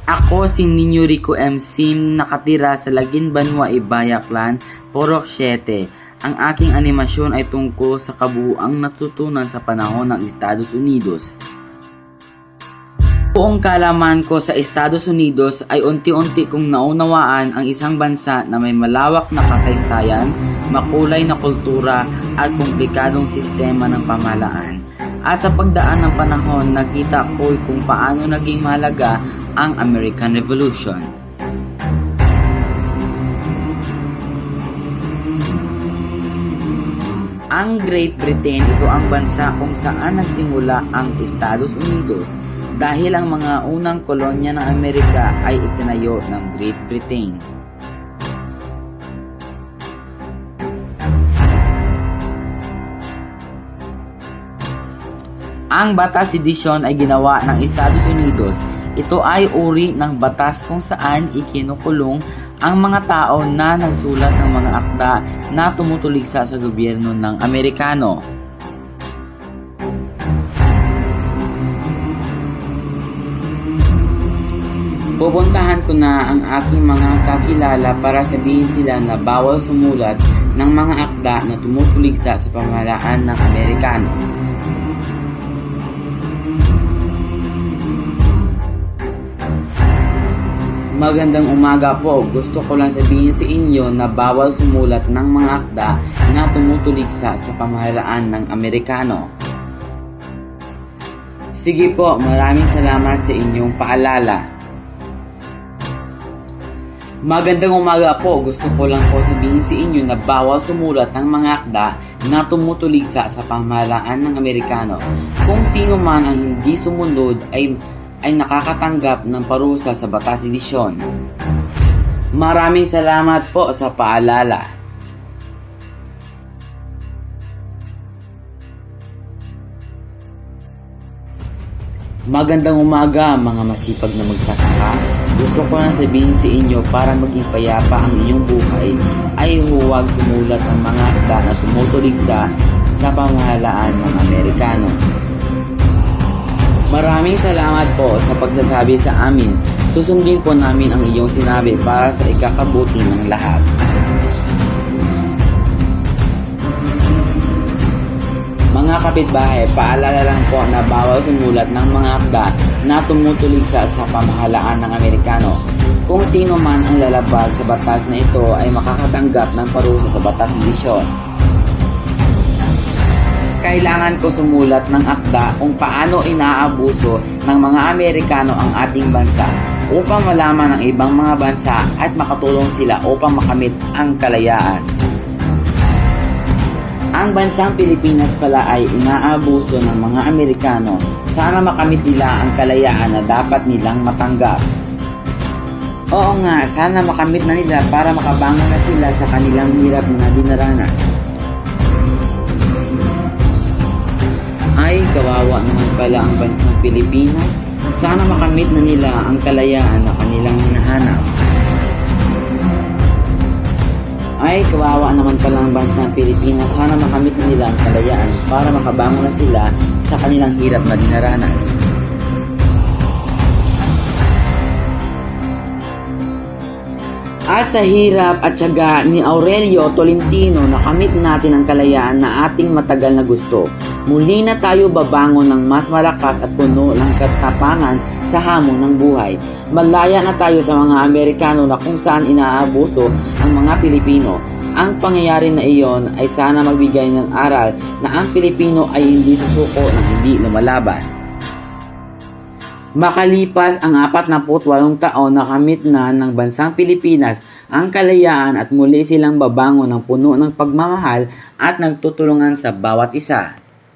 Ako si Ninyo Rico M. Sim, nakatira sa Lagin Banwa, Ibayaklan, Purok 7. Ang aking animasyon ay tungkol sa kabuuang natutunan sa panahon ng Estados Unidos. Buong kalaman ko sa Estados Unidos ay unti-unti kong naunawaan ang isang bansa na may malawak na kasaysayan, makulay na kultura at komplikadong sistema ng pamahalaan. At sa pagdaan ng panahon, nakita ko kung paano naging mahalaga ang American Revolution. Ang Great Britain, ito ang bansa kung saan nagsimula ang Estados Unidos dahil ang mga unang kolonya ng Amerika ay itinayo ng Great Britain. Ang Batas Edisyon ay ginawa ng Estados Unidos. Ito ay uri ng batas kung saan ikinukulong ang mga tao na nagsulat ng mga akda na tumutuligsa sa gobyerno ng Amerikano. Pupuntahan ko na ang aking mga kakilala para sabihin sila na bawal sumulat ng mga akda na tumutuligsa sa pamahalaan ng Amerikano. Magandang umaga po. Gusto ko lang sabihin sa inyo na bawal sumulat ng mga akda na tumutuligsa sa pamahalaan ng Amerikano. Sige po, maraming salamat sa inyong paalala. Magandang umaga po. Gusto ko lang po sabihin sa inyo na bawal sumulat ng mga akda na tumutuligsa sa pamahalaan ng Amerikano. Kung sino man ang hindi sumunod ay nakakatanggap ng parusa sa Batas Edisyon. Maraming salamat po sa paalala. Magandang umaga mga masipag na magsasaka. Gusto ko lang sabihin sa inyo para maging payapa ang inyong buhay ay huwag sumulat ng mga akda na tumutuligsa sa pamahalaan ng Amerikano. Maraming salamat po sa pagsasabi sa amin. Susundin po namin ang iyong sinabi para sa ikakabuti ng lahat. Mga kapitbahay, paalala lang po na bawal sumulat ng mga akda na tumutuligsa sa pamahalaan ng Amerikano. Kung sino man ang lalabag sa batas na ito ay makakatanggap ng parusa sa Batas Edisyon. Kailangan ko sumulat ng akda kung paano inaabuso ng mga Amerikano ang ating bansa upang malaman ng ibang mga bansa at makatulong sila upang makamit ang kalayaan. Ang bansang Pilipinas pala ay inaabuso ng mga Amerikano. Sana makamit nila ang kalayaan na dapat nilang matanggap. Oo nga, sana makamit na nila para makabangon na sila sa kanilang hirap na dinaranas. Ay, kawawa naman pala ang bansang Pilipinas. Sana makamit na nila ang kalayaan na kanilang hinahanap. Ay, kawawa naman pala ang bansang Pilipinas. Sana makamit na nila ang kalayaan para makabangon na sila sa kanilang hirap na dinaranas. At sa hirap at tiyaga ni Aurelio Tolentino, nakamit natin ang kalayaan na ating matagal na gusto. Muli na tayo babangon ng mas malakas at puno ng katapangan sa hamon ng buhay. Malaya na tayo sa mga Amerikano na kung saan inaabuso ang mga Pilipino. Ang pangyayari na iyon ay sana magbigay ng aral na ang Pilipino ay hindi susuko na hindi lumalaban. Makalipas ang 48 taon, nakamit na ng bansang Pilipinas ang kalayaan at muli silang babangon ng puno ng pagmamahal at nagtutulungan sa bawat isa.